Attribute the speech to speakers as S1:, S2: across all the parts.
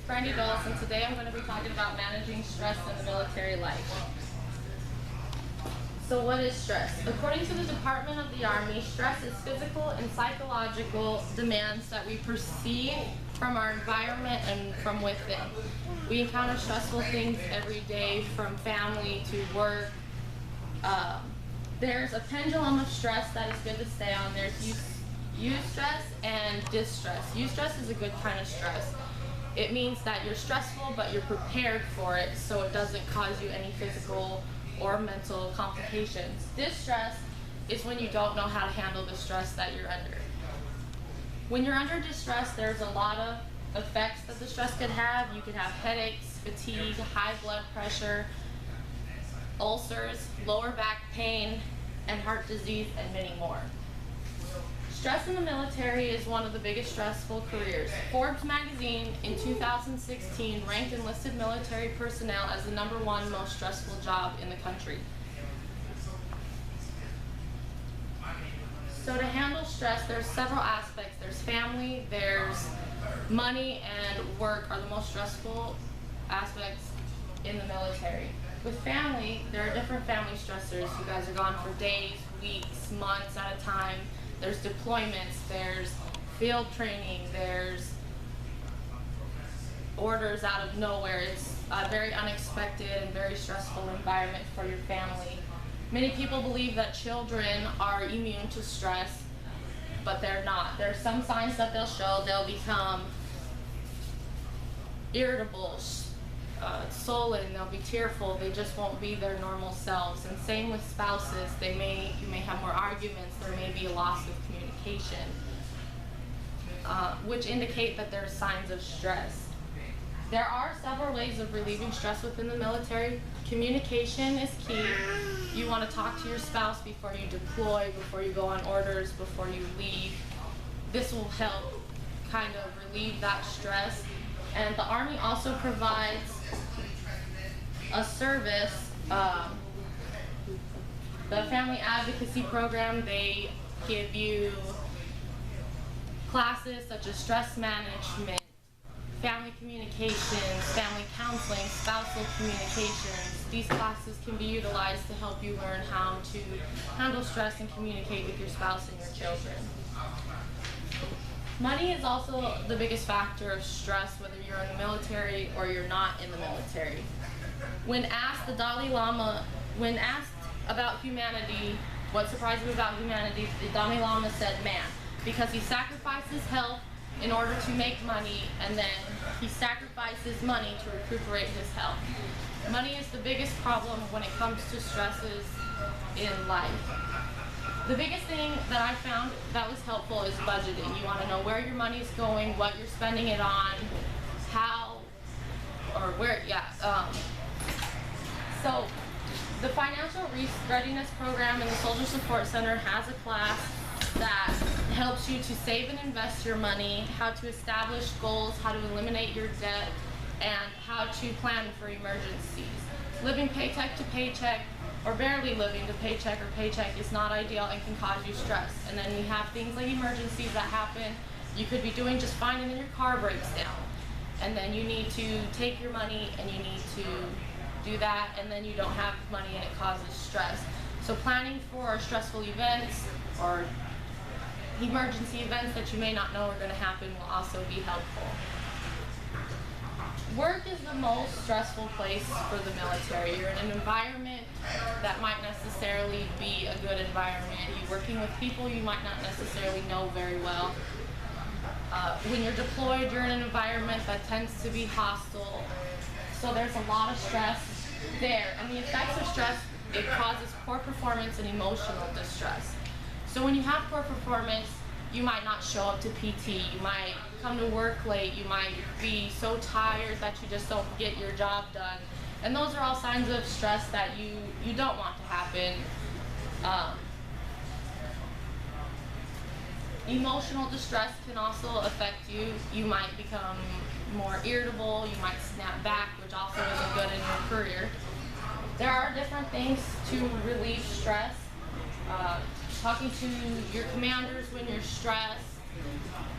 S1: Brandy Dulles, and today I'm going to be talking about managing stress in the military life. So what is stress? According to the Department of the Army, stress is physical and psychological demands that we perceive from our environment and from within. We encounter stressful things every day, from family to work. There's a pendulum of stress that is good to stay on. There's eustress and distress. Eustress is a good kind of stress. It means that you're stressful, but you're prepared for it, so it doesn't cause you any physical or mental complications. Distress is when you don't know how to handle the stress that you're under. When you're under distress, there's a lot of effects that the stress could have. You could have headaches, fatigue, high blood pressure, ulcers, lower back pain, and heart disease, and many more. Stress in the military is one of the biggest stressful careers. Forbes magazine in 2016 ranked enlisted military personnel as the #1 most stressful job in the country. So to handle stress, there's several aspects. There's family, there's money, and work are the most stressful aspects in the military. With family, there are different family stressors. You guys are gone for days, weeks, months at a time. There's deployments, there's field training, there's orders out of nowhere. It's a very unexpected and very stressful environment for your family. Many people believe that children are immune to stress, but they're not. There are some signs that they'll show. They'll become irritable, sullen, they'll be tearful, they just won't be their normal selves. And same with spouses. You may have more arguments, there may be a loss of communication, which indicate that there are signs of stress. There are several ways of relieving stress within the military. Communication is key. You want to talk to your spouse before you deploy, before you go on orders, before you leave. This will help kind of relieve that stress. And the Army also provides a service, the Family Advocacy Program. They give you classes such as stress management, family communications, family counseling, spousal communications. These classes can be utilized to help you learn how to handle stress and communicate with your spouse and your children. Money is also the biggest factor of stress, whether you're in the military or you're not in the military. When asked about humanity, what surprised me about humanity, the Dalai Lama said man, because he sacrifices health in order to make money, and then he sacrifices money to recuperate his health. Money is the biggest problem when it comes to stresses in life. The biggest thing that I found that was helpful is budgeting. You want to know where your money is going, what you're spending it on, how, or where, So the Financial Readiness Program in the Soldier Support Center has a class that helps you to save and invest your money, how to establish goals, how to eliminate your debt, and how to plan for emergencies. Living paycheck to paycheck, or barely living to paycheck or paycheck, is not ideal and can cause you stress. And then we have things like emergencies that happen. You could be doing just fine and then your car breaks down. And then you need to take your money and you need to do that, and then you don't have money and it causes stress. So planning for stressful events or emergency events that you may not know are going to happen will also be helpful. Work is the most stressful place for the military. You're in an environment that might necessarily be a good environment. You're working with people you might not necessarily know very well. When you're deployed, you're in an environment that tends to be hostile. So there's a lot of stress there. And the effects of stress, it causes poor performance and emotional distress. So when you have poor performance, you might not show up to PT, you might come to work late, you might be so tired that you just don't get your job done. And those are all signs of stress that you don't want to happen. Emotional distress can also affect you. You might become more irritable, you might snap back, which also isn't good in your career. There are different things to relieve stress. Talking to your commanders when you're stressed.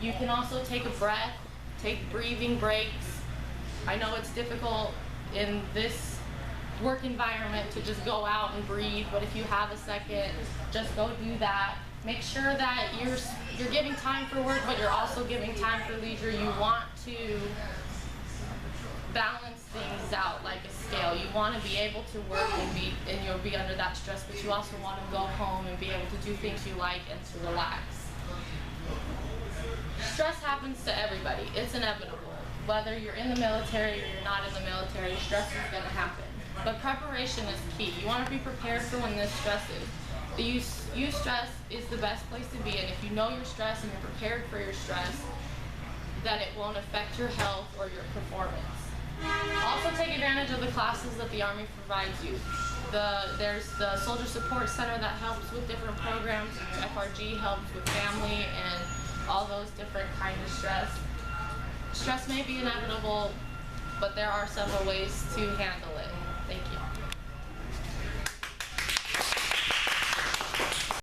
S1: You can also take a breath, take breathing breaks. I know it's difficult in this work environment to just go out and breathe, but if you have a second, just go do that. Make sure that you're giving time for work, but you're also giving time for leisure. You want to balance things out like a scale. You want to be able to work and you'll be under that stress, but you also want to go home and be able to do things you like and to relax. Stress happens to everybody. It's inevitable. Whether you're in the military or you're not in the military, stress is going to happen. But preparation is key. You want to be prepared for when this stress is. The use stress is the best place to be, and if you know your stress and you're prepared for your stress, then it won't affect your health or your performance. Also take advantage of the classes that the Army provides you. There's the Soldier Support Center that helps with different programs, and your FRG helps with family and all those different kinds of stress. Stress may be inevitable, but there are several ways to handle it.